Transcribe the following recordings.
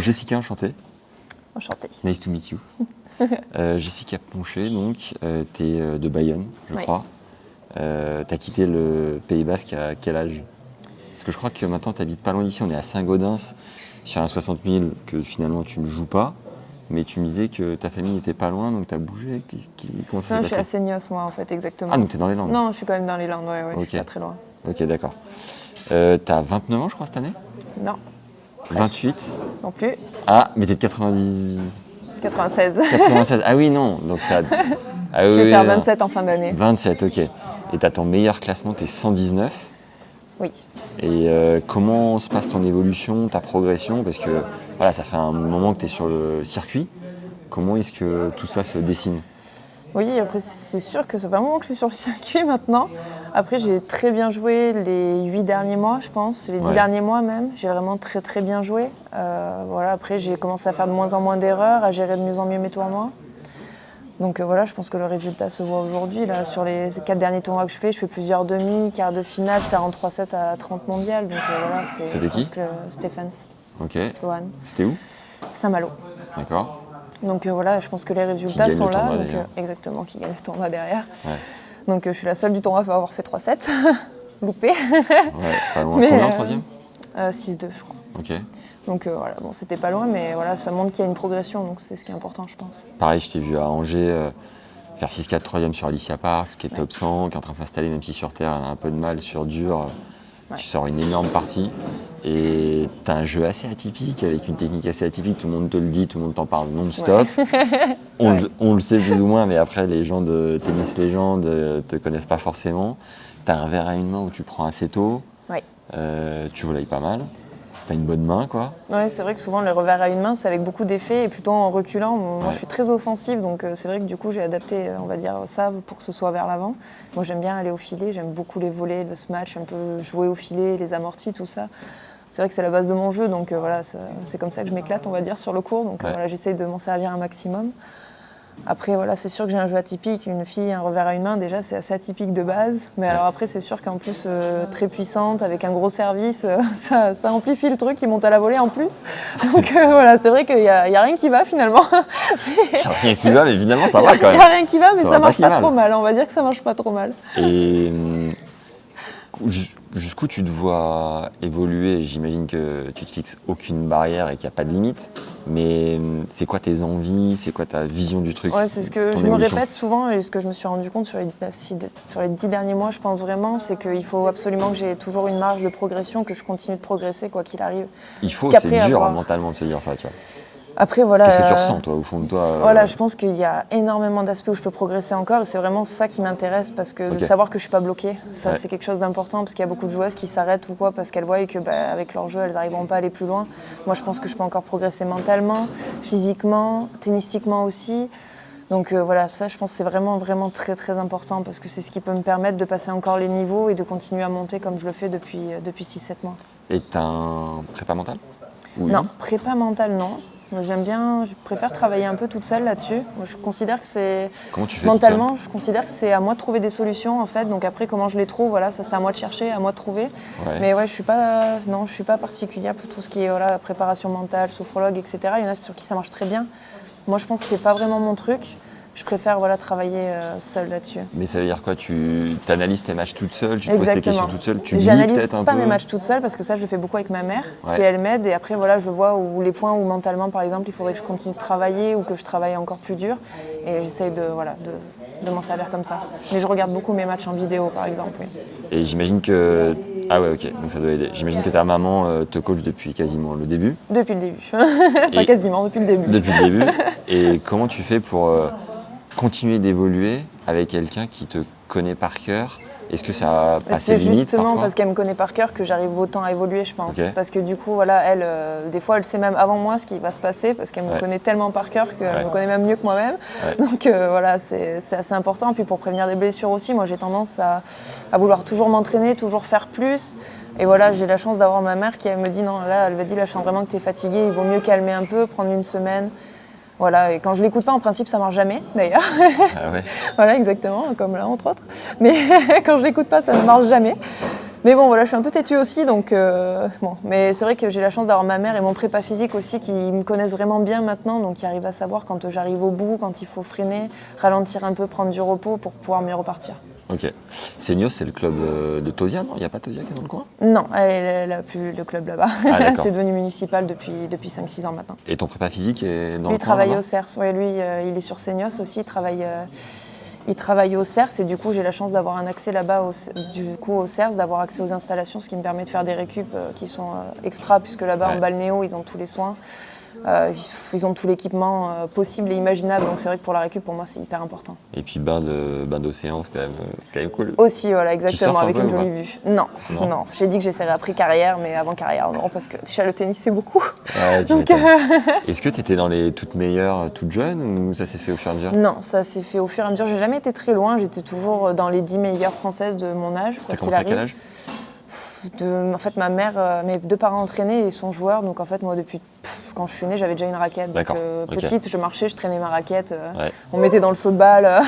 Jessica, enchantée. Enchantée. Nice to meet you. Jessica Poncher, donc, tu es de Bayonne, je crois. Tu as quitté le Pays Basque à quel âge? Parce que je crois que maintenant tu habites pas loin d'ici, on est à Saint-Gaudens, sur un 60 000 que finalement tu ne joues pas. Mais tu me disais que ta famille n'était pas loin, donc tu as bougé. Comment ça s'est Non, je passé? suis à Seignos, moi, en fait, exactement. Ah, donc tu es dans les Landes? Non, je suis quand même dans les Landes, ouais, Ok. je suis pas très loin. Ok, d'accord. Tu as 29 ans, je crois, cette année? Non, 28? non plus. Ah, mais t'es de 90... 96. 96. Ah oui, non. Donc t'as... Ah, Je oui, vais faire non. 27 en fin d'année. 27, ok. Et t'as ton meilleur classement, t'es 119. Oui. Et comment se passe ton évolution, ta progression? Parce que voilà, ça fait un moment que tu es sur le circuit. Comment est-ce que tout ça se dessine? Oui, après, c'est sûr que ça fait un moment que je suis sur le circuit maintenant. Après, j'ai très bien joué les 8 derniers mois, je pense, les 10 derniers mois même. J'ai vraiment très très bien joué. Voilà, après, j'ai commencé à faire de moins en moins d'erreurs, à gérer de mieux en mieux mes tournois. Donc voilà, je pense que le résultat se voit aujourd'hui. Là, sur les 4 derniers tournois que je fais plusieurs demi, quarts de finale, je perds en 3-7 à 30 mondiales. Donc voilà, C'était qui? Stephens. Ok. Sloan. C'était où? Saint-Malo. D'accord. Donc voilà, je pense que les résultats sont là. Donc, exactement, qui gagne le tournoi derrière. Ouais. Donc je suis la seule du tournoi à avoir fait 3-7. Loupé. Ouais, pas loin. Combien en troisième? 6-2, je crois. Ok. Donc voilà, bon, c'était pas loin, mais voilà, ça montre qu'il y a une progression, donc c'est ce qui est important, je pense. Pareil, je t'ai vu à Angers faire 6-4 troisième sur Alicia Parks, qui est top 100, qui est en train de s'installer, même si sur terre elle a un peu de mal, sur dur. Tu sors une énorme partie et tu as un jeu assez atypique, avec une technique assez atypique, tout le monde te le dit, tout le monde t'en parle non-stop. On le sait plus ou moins, mais après les gens de Tennis Légende te connaissent pas forcément. Tu as un revers à une main où tu prends assez tôt, tu volailles pas mal, tu as une bonne main, quoi. Ouais, c'est vrai que souvent le revers à une main, c'est avec beaucoup d'effets et plutôt en reculant. Moi, je suis très offensive, donc c'est vrai que du coup, j'ai adapté, on va dire, ça pour que ce soit vers l'avant. Moi, j'aime bien aller au filet, j'aime beaucoup les volets, le smash, un peu jouer au filet, les amortis, tout ça. C'est vrai que c'est la base de mon jeu, donc voilà, c'est comme ça que je m'éclate, on va dire, sur le court. Donc voilà, j'essaye de m'en servir un maximum. Après, voilà, c'est sûr que j'ai un jeu atypique. Une fille, un revers à une main, déjà, c'est assez atypique de base. Mais alors après, c'est sûr qu'en plus, très puissante, avec un gros service, ça amplifie le truc, il monte à la volée en plus. Donc voilà, c'est vrai qu'il n'y a rien qui va finalement. Il n'y a rien qui va, mais finalement, ça va quand même. Il n'y a rien qui va, mais ça marche pas mal. trop mal. On va dire que ça marche pas trop mal. Et jusqu'où tu te vois évoluer? J'imagine que tu te fixes aucune barrière et qu'il n'y a pas de limite. Mais c'est quoi tes envies? C'est quoi ta vision du truc? Ouais, c'est ce que je me répète souvent et ce que je me suis rendu compte sur les 10 derniers mois, je pense vraiment, c'est qu'il faut absolument que j'ai toujours une marge de progression, que je continue de progresser quoi qu'il arrive. Il faut, c'est dur mentalement de se dire ça, tu vois. Après, voilà. Qu'est-ce que tu ressens, toi, au fond de toi Voilà, je pense qu'il y a énormément d'aspects où je peux progresser encore et c'est vraiment ça qui m'intéresse parce que de savoir que je ne suis pas bloquée, ça c'est quelque chose d'important parce qu'il y a beaucoup de joueuses qui s'arrêtent ou quoi parce qu'elles voient que avec leur jeu, elles n'arriveront pas à aller plus loin. Moi, je pense que je peux encore progresser mentalement, physiquement, tennistiquement aussi. Donc voilà, ça, je pense que c'est vraiment, vraiment très, très important parce que c'est ce qui peut me permettre de passer encore les niveaux et de continuer à monter comme je le fais depuis 6-7 mois. Et tu as un prépa mental? Non, prépa mental, non. J'aime bien, je préfère travailler un peu toute seule là-dessus. Moi, je considère que c'est... Comment tu fais mentalement, je considère que c'est à moi de trouver des solutions en fait. Donc après, comment je les trouve, voilà, ça c'est à moi de chercher, à moi de trouver. Ouais. Mais ouais, je suis pas particulière pour tout ce qui est voilà, préparation mentale, sophrologue, etc. Il y en a sur qui ça marche très bien. Moi, je pense que c'est pas vraiment mon truc. Je préfère travailler seule là-dessus. Mais ça veut dire quoi? Tu analyses tes matchs toute seule, tu te poses tes questions toute seule, tu lis J'analyse peut-être un peu? pas mes matchs toute seule parce que ça, je le fais beaucoup avec ma mère, qui elle m'aide. Et après, voilà, je vois où les points où mentalement, par exemple, il faudrait que je continue de travailler ou que je travaille encore plus dur. Et j'essaye de m'en servir comme ça. Mais je regarde beaucoup mes matchs en vidéo, par exemple. Oui. Et j'imagine que... Ah ouais, ok, donc ça doit aider. J'imagine que ta maman te coach depuis quasiment le début? Depuis le début. Pas quasiment, depuis le début. Depuis le début. Et comment tu fais pour continuer d'évoluer avec quelqu'un qui te connaît par cœur? Est-ce que ça a passé limite? C'est justement parce qu'elle me connaît par cœur que j'arrive autant à évoluer, je pense. Okay. Parce que du coup, voilà, elle, des fois, elle sait même avant moi ce qui va se passer parce qu'elle me connaît tellement par cœur qu'elle me connaît même mieux que moi-même. Donc voilà, c'est assez important. Puis pour prévenir des blessures aussi, moi j'ai tendance à vouloir toujours m'entraîner, toujours faire plus. Et voilà, j'ai la chance d'avoir ma mère qui me dit non, là, elle me dit, là, je sens vraiment que tu es fatiguée, il vaut mieux calmer un peu, prendre une semaine. Voilà, et quand je l'écoute pas, en principe, ça marche jamais, d'ailleurs. Ah ouais. Voilà, exactement, comme là, entre autres. Mais quand je l'écoute pas, ça ne marche jamais. Mais bon, voilà, je suis un peu têtue aussi, donc bon. Mais c'est vrai que j'ai la chance d'avoir ma mère et mon prépa physique aussi qui me connaissent vraiment bien maintenant, donc qui arrivent à savoir quand j'arrive au bout, quand il faut freiner, ralentir un peu, prendre du repos pour pouvoir mieux repartir. Ok. Seignos, c'est le club de Tosia, non? Il n'y a pas Tosia qui est dans le coin? Non, elle n'a plus le club là-bas. Ah, C'est devenu municipal depuis 5-6 ans maintenant. Et ton prépa physique est dans Lui, le coin? il travaille là-bas au CERS. Ouais, lui, il est sur Seignos aussi. Il travaille au CERS et du coup, j'ai la chance d'avoir un accès là-bas au CERS, d'avoir accès aux installations, ce qui me permet de faire des récup qui sont extra, puisque là-bas, en balnéo, ils ont tous les soins. Ils ont tout l'équipement possible et imaginable, donc c'est vrai que pour la récup, pour moi, c'est hyper important. Et puis bain d'océan, c'est quand même cool. Aussi, voilà, exactement, avec une peu, jolie vue. Non. J'ai dit que j'essaierais après carrière, mais avant carrière, non, parce que déjà le tennis, c'est beaucoup. Ouais, Donc, est-ce que tu étais dans les toutes meilleures, toutes jeunes, ou ça s'est fait au fur et à mesure? Non, ça s'est fait au fur et à mesure. J'ai jamais été très loin, j'étais toujours dans les 10 meilleures françaises de mon âge. T'as commencé à quel âge? En fait, ma mère, mes deux parents entraînaient et sont joueurs, donc en fait, moi, depuis quand je suis née, j'avais déjà une raquette. Donc, petite, je marchais, je traînais ma raquette, on mettait dans le seau de balle.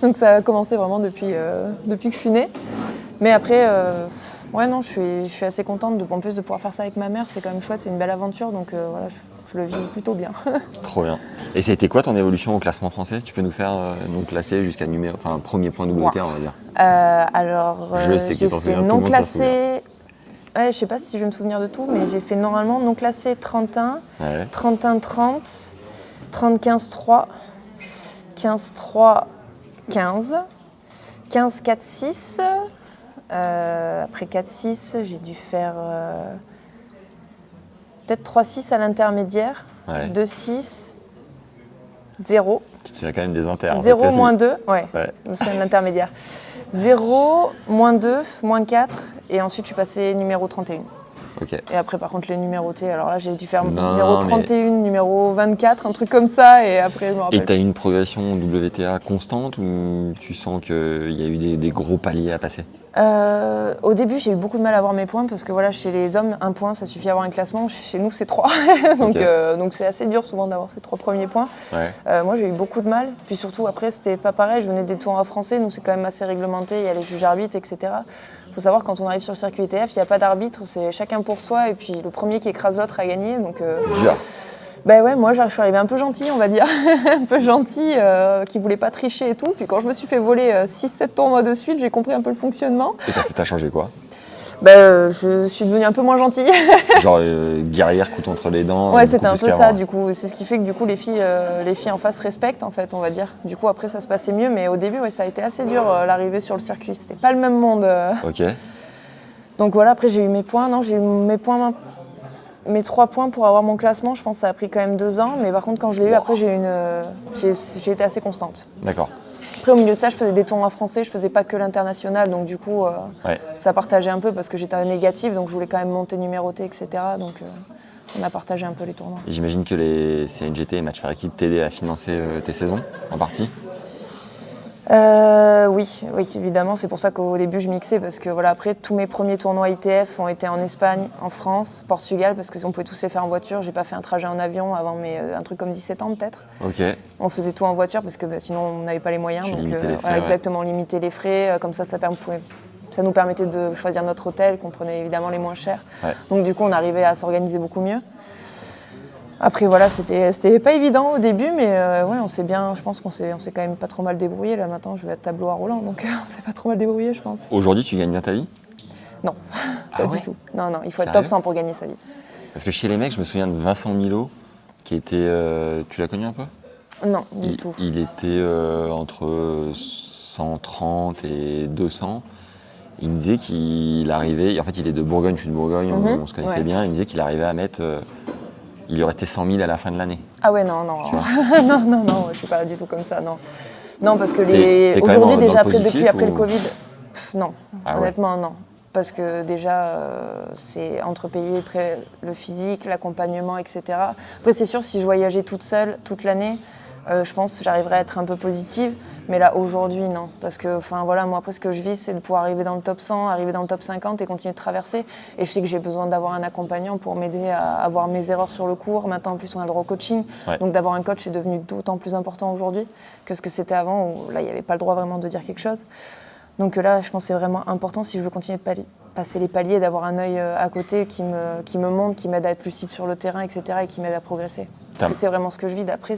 Donc ça a commencé vraiment depuis que je suis née. Mais après, ouais, non, je suis assez contente en plus de pouvoir faire ça avec ma mère, c'est quand même chouette, c'est une belle aventure, donc voilà, je le vis plutôt bien. Trop bien. Et ça a été quoi ton évolution au classement français? Tu peux nous faire donc classer jusqu'à premier point WTA, on va dire. Alors, j'ai fait non classé. Ouais, je sais pas si je vais me souvenir de tout, mais j'ai fait normalement non classé 31, 31-30, 30-15-3, 15-3, 15, 15-4-6. Après 4-6, j'ai dû faire peut-être 3-6 à l'intermédiaire, 2-6, 0. Tu te souviens quand même des inters. 0, moins 2, ouais, je me souviens de l'intermédiaire. 0, moins 2, moins 4, et ensuite je suis passée numéro 31. Okay. Et après, par contre, les numérotés, alors là, j'ai dû faire numéro 31, numéro 24, un truc comme ça, et après, je me rappelle. Et tu as eu une progression WTA constante ou tu sens qu'il y a eu des gros paliers à passer? Au début, j'ai eu beaucoup de mal à avoir mes points parce que voilà, chez les hommes, 1 point, ça suffit à avoir un classement. Chez nous, c'est 3. Donc c'est assez dur souvent d'avoir ces 3 premiers points. Ouais. Moi, j'ai eu beaucoup de mal. Puis surtout, après, c'était pas pareil. Je venais des tournois français. Nous, c'est quand même assez réglementé. Il y a les juges arbitres, etc. Il faut savoir, quand on arrive sur le circuit ITF, il n'y a pas d'arbitre. C'est chacun pour soi. Et puis le premier qui écrase l'autre a gagné. Donc, ben ouais, moi je suis arrivée un peu gentille, on va dire, un peu gentille, qui voulait pas tricher et tout. Puis quand je me suis fait voler 6-7 tournois de suite, j'ai compris un peu le fonctionnement. Et t'as changé quoi? Je suis devenue un peu moins gentille. Genre guerrière, couteau entre les dents. Ouais, c'était un peu ça, du coup. C'est ce qui fait que du coup les filles en face respectent, en fait, on va dire. Du coup, après, ça se passait mieux, mais au début, ouais, ça a été assez dur l'arrivée sur le circuit. C'était pas le même monde. Ok. Donc voilà, après j'ai eu mes points. Non, j'ai eu mes 3 points pour avoir mon classement, je pense que ça a pris quand même 2 ans. Mais par contre, quand je l'ai eu, après, j'ai été assez constante. D'accord. Après, au milieu de ça, je faisais des tournois français, je faisais pas que l'international. Donc du coup, ça partageait un peu parce que j'étais négative, donc je voulais quand même monter numérotée, etc. Donc on a partagé un peu les tournois. Et j'imagine que les CNGT et matchs par équipe t'aidaient à financer tes saisons, en partie? Oui, évidemment. C'est pour ça qu'au début, je mixais parce que voilà, après, tous mes premiers tournois ITF ont été en Espagne, en France, Portugal, parce qu'on pouvait tous les faire en voiture. J'ai pas fait un trajet en avion avant un truc comme 17 ans peut-être. Ok. On faisait tout en voiture parce que sinon, on n'avait pas les moyens. Donc, les frais, exactement, on limitait les frais. Comme ça nous permettait de choisir notre hôtel, qu'on prenait évidemment les moins chers. Ouais. Donc du coup, on arrivait à s'organiser beaucoup mieux. Après voilà, c'était pas évident au début, mais ouais, je pense qu'on s'est quand même pas trop mal débrouillé. Là maintenant, je vais être tableau à Roland, donc on s'est pas trop mal débrouillé, je pense. Aujourd'hui, tu gagnes bien ta vie? Non, pas du tout. Non, il faut être top 100 pour gagner sa vie. Parce que chez les mecs, je me souviens de Vincent Milo, qui était, tu l'as connu un peu? Non, du tout. Il était entre 130 et 200. Il me disait qu'il arrivait, en fait il est de Bourgogne, je suis de Bourgogne, on se connaissait bien, il me disait qu'il arrivait à mettre... il lui restait 100 000 à la fin de l'année. Ah ouais, non, non, je suis pas du tout comme ça, non. Non, parce que aujourd'hui, déjà, depuis après le Covid, non, honnêtement, non. Parce que déjà, c'est entre payer le physique, l'accompagnement, etc. Après, c'est sûr, si je voyageais toute seule, toute l'année, je pense que j'arriverais à être un peu positive. Mais là, aujourd'hui, non. Parce que, voilà, moi, après, ce que je vis, c'est de pouvoir arriver dans le top 100, arriver dans le top 50 et continuer de traverser. Et je sais que j'ai besoin d'avoir un accompagnant pour m'aider à avoir mes erreurs sur le cours. Maintenant, en plus, on a le droit au coaching. Ouais. Donc, d'avoir un coach, c'est devenu d'autant plus important aujourd'hui que ce que c'était avant, où là, il n'y avait pas le droit vraiment de dire quelque chose. Donc là, je pense que c'est vraiment important si je veux continuer de passer les paliers, d'avoir un œil à côté qui me montre, qui m'aide à être lucide sur le terrain, etc. et qui m'aide à progresser. Parce que c'est vraiment ce que je vis d'après.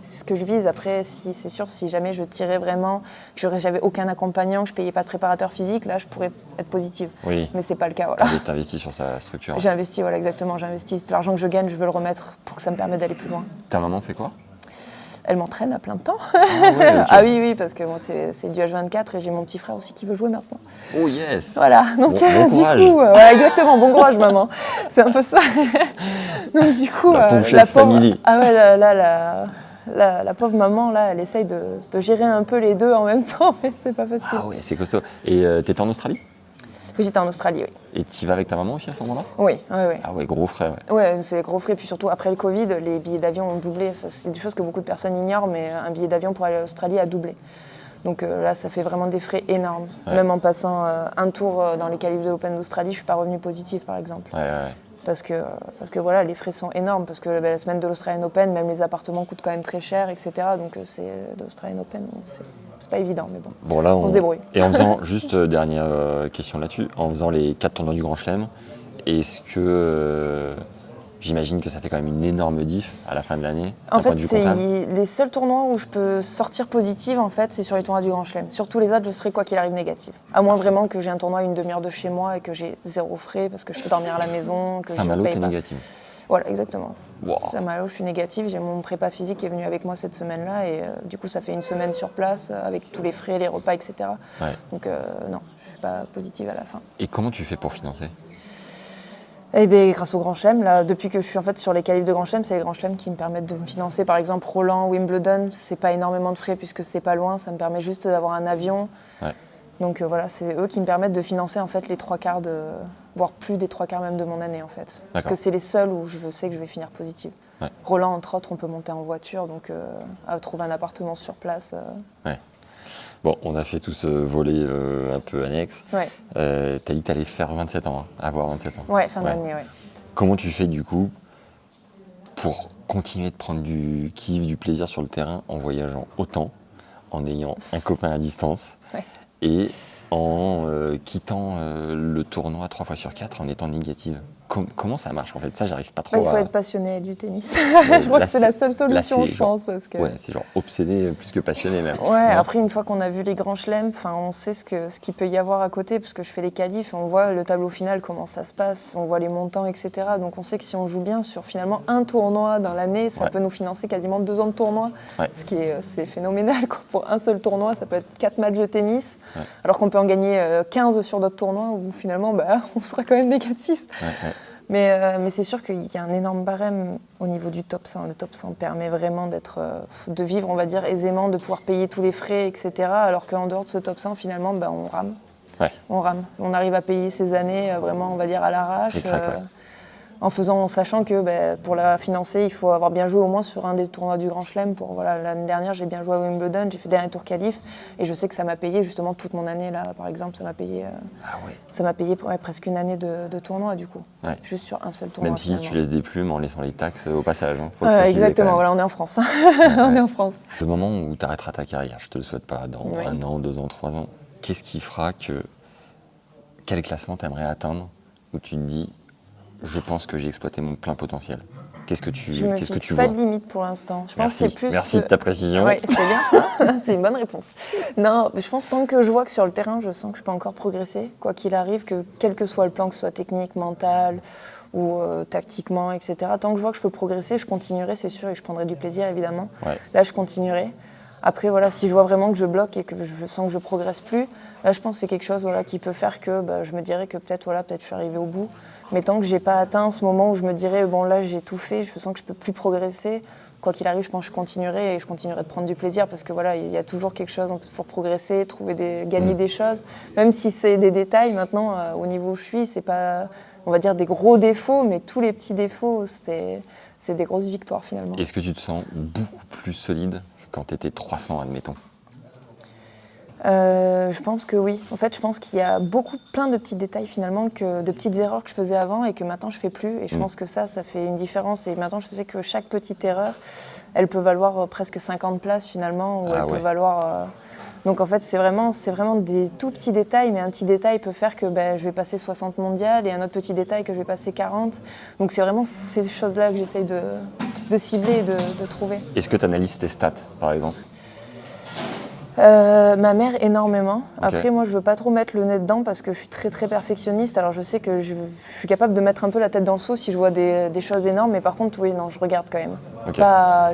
C'est ce que je vise. Après, c'est sûr, si jamais je tirais vraiment, que j'avais aucun accompagnant, que je ne payais pas de préparateur physique, là, je pourrais être positive. Oui. Mais ce n'est pas le cas. Voilà. Tu investis sur sa structure. J'ai investi, voilà, exactement. J'ai investi l'argent que je gagne, je veux le remettre pour que ça me permette d'aller plus loin. Ta maman fait quoi? Elle m'entraîne à plein de temps. Ah, ouais, okay. Ah oui, parce que bon, c'est du H24 et j'ai mon petit frère aussi qui veut jouer maintenant. Oh yes. Voilà, donc bon du coup, voilà, exactement, bon courage maman, c'est un peu ça. Donc du coup, la pauvre famille. Ah ouais, la pauvre maman, là, elle essaye de gérer un peu les deux en même temps, mais c'est pas facile. Ah oui, c'est costaud. Et t'étais en Australie? Oui, j'étais en Australie, oui. Et tu y vas avec ta maman aussi à ce moment-là? Oui. Ah ouais, gros frais, ouais. Ouais, c'est gros frais, puis surtout après le Covid, les billets d'avion ont doublé. C'est des choses que beaucoup de personnes ignorent, mais un billet d'avion pour aller en Australie a doublé. Donc là, ça fait vraiment des frais énormes. Ouais. Même en passant un tour dans les qualifs de l'Open d'Australie, je ne suis pas revenue positive, par exemple. Ouais. Parce que voilà, les frais sont énormes, parce que la semaine de l'Australian Open, même les appartements coûtent quand même très cher, etc. Donc c'est l'Australian Open, c'est pas évident, mais bon, là, on se débrouille. Et en faisant, juste dernière question là-dessus, en faisant les 4 tournois du Grand Chelem, est-ce que j'imagine que ça fait quand même une énorme diff à la fin de l'année? En fait, c'est les seuls tournois où je peux sortir positive, en fait, c'est sur les tournois du Grand Chelem. Sur tous les autres, je serai quoi qu'il arrive négative. À moins vraiment que j'ai un tournoi à une demi-heure de chez moi et que j'ai 0 frais parce que je peux dormir à la maison. Saint-Malo, t'es négative. Voilà, exactement. Wow. Saint-Malo, je suis négative. J'ai mon prépa physique qui est venu avec moi cette semaine-là et du coup, ça fait une semaine sur place avec tous les frais, les repas, etc. Ouais. Donc non, je suis pas positive à la fin. Et comment tu fais pour financer? Eh bien, grâce au Grand Chelem, là, depuis que je suis en fait sur les qualifs de Grand Chelem, c'est les Grands Chelems qui me permettent de me financer. Par exemple, Roland, Wimbledon, c'est pas énormément de frais puisque c'est pas loin, ça me permet juste d'avoir un avion. Ouais. Donc voilà, c'est eux qui me permettent de financer en fait les 3/4 voire plus des 3/4 même de mon année en fait. Parce que c'est les seuls où je sais que je vais finir positive. Ouais. Roland, entre autres, on peut monter en voiture, donc trouver un appartement sur place. Ouais. Bon, on a fait tout ce volet un peu annexe. Ouais. T'as dit que t'allais faire 27 ans, avoir 27 ans. Ouais, fin d'année, ouais. Comment tu fais du coup pour continuer de prendre du kiff, du plaisir sur le terrain en voyageant autant, en ayant un copain à distance et en quittant le tournoi 3 fois sur 4 en étant négative? Comment ça marche en fait? Ça, j'arrive pas trop à... Il faut être passionné du tennis. Je crois que c'est la seule solution, je pense. Parce que... Ouais, c'est genre obsédé plus que passionné même. Ouais, après, une fois qu'on a vu les grands chelems, on sait ce qu'il peut y avoir à côté, parce que je fais les qualifs, on voit le tableau final, comment ça se passe, on voit les montants, etc. Donc on sait que si on joue bien sur finalement un tournoi dans l'année, ça peut nous financer quasiment 2 ans de tournoi. Ouais. Ce qui est c'est phénoménal, quoi. Pour un seul tournoi, ça peut être 4 matchs de tennis, alors qu'on peut en gagner 15 sur d'autres tournois où finalement on sera quand même négatif. Mais c'est sûr qu'il y a un énorme barème au niveau du top 100. Le top 100 permet vraiment de vivre, on va dire, aisément, de pouvoir payer tous les frais, etc. Alors qu'en dehors de ce top 100, finalement, on rame. Ouais. On rame. On arrive à payer ses années vraiment, on va dire, à l'arrache. En sachant que pour la financer, il faut avoir bien joué au moins sur un des tournois du Grand Chelem. L'année dernière, j'ai bien joué à Wimbledon, j'ai fait dernier tour qualif et je sais que ça m'a payé justement toute mon année là. Par exemple, ça m'a payé, presque une année de tournoi du coup, juste sur un seul tournoi. Même si tu laisses des plumes en laissant les taxes au passage. Exactement, voilà, on est en France. On est en France. Le moment où tu arrêteras ta carrière, je te le souhaite pas, dans 1 an, 2 ans, 3 ans, qu'est-ce qui fera quel classement tu aimerais atteindre où tu te dis je pense que j'ai exploité mon plein potentiel? Qu'est-ce que tu vois? Je ne fixe pas de limite pour l'instant. Merci de ta précision. Oui, c'est bien. C'est une bonne réponse. Non, je pense tant que je vois que sur le terrain, je sens que je peux encore progresser, quoi qu'il arrive, que quel que soit le plan, que ce soit technique, mental ou tactiquement, etc. Tant que je vois que je peux progresser, je continuerai, c'est sûr, et je prendrai du plaisir, évidemment. Ouais. Là, je continuerai. Après, voilà, si je vois vraiment que je bloque et que je sens que je progresse plus, là, je pense que c'est quelque chose qui peut faire que je me dirais que peut-être je suis arrivée au bout. Mais tant que je n'ai pas atteint ce moment où je me dirais là j'ai tout fait, je sens que je ne peux plus progresser, quoi qu'il arrive, je pense que je continuerai et je continuerai de prendre du plaisir parce que il y a toujours quelque chose pour progresser, gagner des choses. Même si c'est des détails maintenant, au niveau où je suis, c'est pas, on va dire, des gros défauts, mais tous les petits défauts, c'est des grosses victoires finalement. Est-ce que tu te sens beaucoup plus solide que quand tu étais 300, admettons? Je pense que oui. En fait, je pense qu'il y a plein de petits détails finalement, de petites erreurs que je faisais avant et que maintenant je fais plus. Et je pense que ça fait une différence. Et maintenant, je sais que chaque petite erreur, elle peut valoir presque 50 places finalement, ou elle peut valoir Donc en fait, c'est vraiment des tout petits détails, mais un petit détail peut faire que je vais passer 60 mondiales et un autre petit détail que je vais passer 40. Donc c'est vraiment ces choses-là que j'essaye de cibler et de trouver. Est-ce que tu analyses tes stats, par exemple? Ma mère, énormément. Okay. Après, moi, je veux pas trop mettre le nez dedans parce que je suis très très perfectionniste. Alors, je sais que je suis capable de mettre un peu la tête dans le seau si je vois des choses énormes. Mais par contre, oui, non, je regarde quand même. Okay.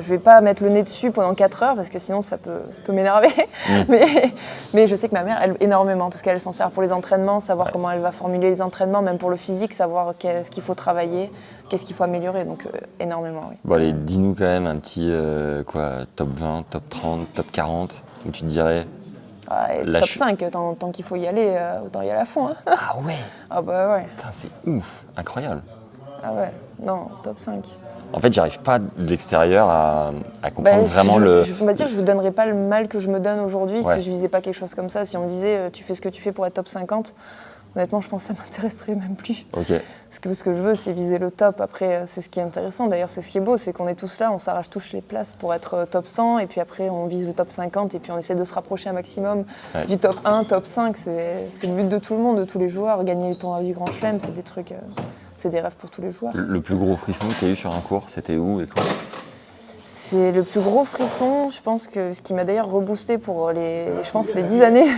Je vais pas mettre le nez dessus pendant 4 heures parce que sinon, ça peut m'énerver. Mais je sais que ma mère, elle, énormément parce qu'elle s'en sert pour les entraînements, savoir comment elle va formuler les entraînements, même pour le physique, savoir ce qu'il faut travailler, qu'est-ce qu'il faut améliorer. Donc, énormément, oui. Bon, allez, dis-nous quand même un petit top 20, top 30, top 40. Où tu te dirais top 5, tant qu'il faut y aller, autant y aller à fond. Hein. Ah ouais. Ah bah ouais. Putain, c'est ouf, incroyable. Ah ouais, non, top 5. En fait, j'arrive pas de l'extérieur à comprendre vraiment On va dire que je ne vous donnerais pas le mal que je me donne aujourd'hui si je visais pas quelque chose comme ça. Si on me disait tu fais ce que tu fais pour être top 50, honnêtement, je pense que ça m'intéresserait même plus. Okay. Ce que je veux, c'est viser le top. Après, c'est ce qui est intéressant. D'ailleurs, c'est ce qui est beau, c'est qu'on est tous là, on s'arrache tous les places pour être top 100. Et puis après, on vise le top 50. Et puis on essaie de se rapprocher un maximum du top 1, top 5. C'est le but de tout le monde, de tous les joueurs. Gagner le tournoi du Grand Chelem, c'est des trucs, c'est des rêves pour tous les joueurs. Le plus gros frisson que tu as eu sur un cours, c'était où et quand? C'est le plus gros frisson, je pense que ce qui m'a d'ailleurs reboosté pour les 10 années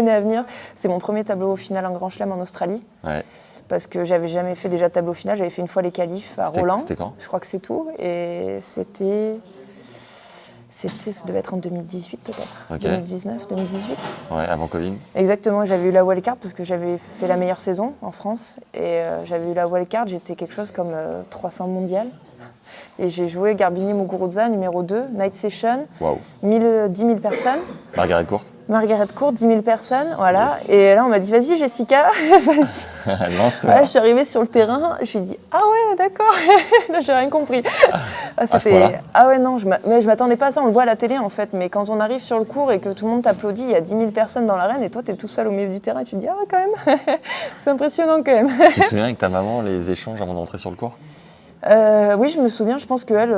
à venir, c'est mon premier tableau final en Grand Chelem en Australie. Ouais. Parce que j'avais jamais fait déjà tableau final, j'avais fait une fois les qualifs à Roland. C'était quand? Je crois que c'est tout. Et ça devait être en 2018 peut-être. Okay. 2019, 2018. Ouais, avant Covid. Exactement, j'avais eu la wildcard parce que j'avais fait la meilleure saison en France. Et j'avais eu la wildcard, j'étais quelque chose comme 300 mondial. Et j'ai joué Garbini Muguruza, numéro 2, Night Session, wow. 10 000 personnes. Margaret Court. Margaret Court, 10 000 personnes, voilà. Yes. Et là, on m'a dit, vas-y Jessica, vas-y. Lance-toi. Voilà, je suis arrivée sur le terrain, je me suis dit, ah ouais, d'accord. Là, j'ai rien compris. Ah ouais, non, mais je m'attendais pas à ça, on le voit à la télé en fait. Mais quand on arrive sur le court et que tout le monde t'applaudit, il y a 10 000 personnes dans l'arène et toi, t'es tout seul au milieu du terrain et tu te dis, ah ouais, quand même. C'est impressionnant quand même. Tu te souviens avec ta maman les échanges avant d'entrer sur le court? Oui, je me souviens, je pense qu'elle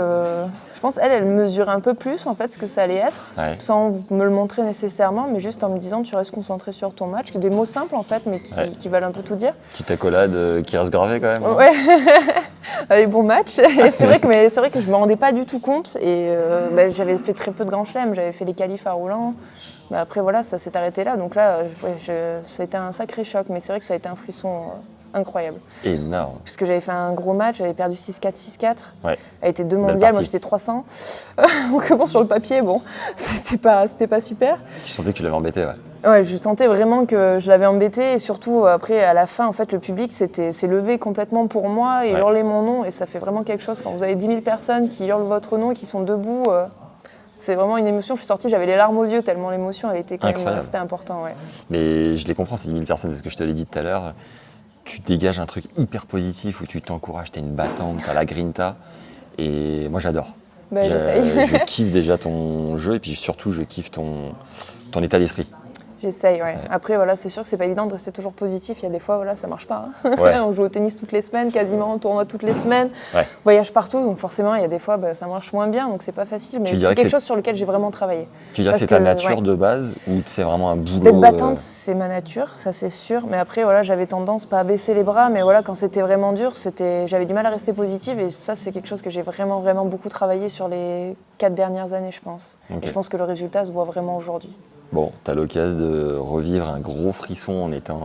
elle mesurait un peu plus en fait ce que ça allait être, sans me le montrer nécessairement, mais juste en me disant tu restes concentré sur ton match, des mots simples en fait, mais qui valent un peu tout dire. Petite accolade qui reste gravée quand même. Ouais, allez, bon match. Et c'est vrai que je me rendais pas du tout compte et j'avais fait très peu de grands chelems, j'avais fait les qualifs à Roland. Mais après voilà, ça s'est arrêté là, donc là, ça a été un sacré choc, mais c'est vrai que ça a été un frisson. Incroyable. Énorme. Puisque j'avais fait un gros match, j'avais perdu 6-4, 6-4. Ouais. Elle était 2 mondiales, moi j'étais 300. Donc bon, sur le papier, bon, c'était pas super. Tu sentais que tu l'avais embêté, ouais. Ouais, je sentais vraiment que je l'avais embêté. Et surtout, après, à la fin, en fait, le public s'est levé complètement pour moi et hurlait mon nom. Et ça fait vraiment quelque chose quand vous avez 10 000 personnes qui hurlent votre nom et qui sont debout. C'est vraiment une émotion. Je suis sortie, j'avais les larmes aux yeux tellement l'émotion, elle était quand même, c'était important, ouais. Mais je les comprends, ces 10 000 personnes, parce que je te l'ai dit tout à l'heure. Tu dégages un truc hyper positif où tu t'encourages, t'es une battante, t'as la grinta. Et moi, j'adore. J'essaye. Je kiffe déjà ton jeu et puis surtout, je kiffe ton état d'esprit. J'essaye, ouais. Après, voilà, c'est sûr que c'est pas évident de rester toujours positif. Il y a des fois, voilà, ça marche pas. Hein. Ouais. On joue au tennis toutes les semaines, quasiment, on tournoi toutes les semaines. Ouais. On voyage partout, donc forcément, il y a des fois, ça marche moins bien, donc c'est pas facile. Mais c'est quelque chose sur lequel j'ai vraiment travaillé. Tu dirais que c'est ta nature de base ou c'est vraiment un boulot? D'être battante, c'est ma nature, ça c'est sûr. Mais après, voilà, j'avais tendance pas à baisser les bras, mais voilà, quand c'était vraiment dur, j'avais du mal à rester positive. Et ça, c'est quelque chose que j'ai vraiment, vraiment beaucoup travaillé sur les 4 dernières années, je pense. Okay. Et je pense que le résultat se voit vraiment aujourd'hui. Bon, tu as l'occasion de revivre un gros frisson en étant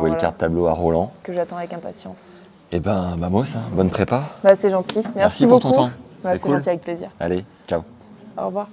wildcard tableau à Roland. Que j'attends avec impatience. Eh ben, Mamos, bonne prépa. C'est gentil. Merci pour beaucoup. ton temps. C'est cool. Gentil, avec plaisir. Allez, ciao. Au revoir.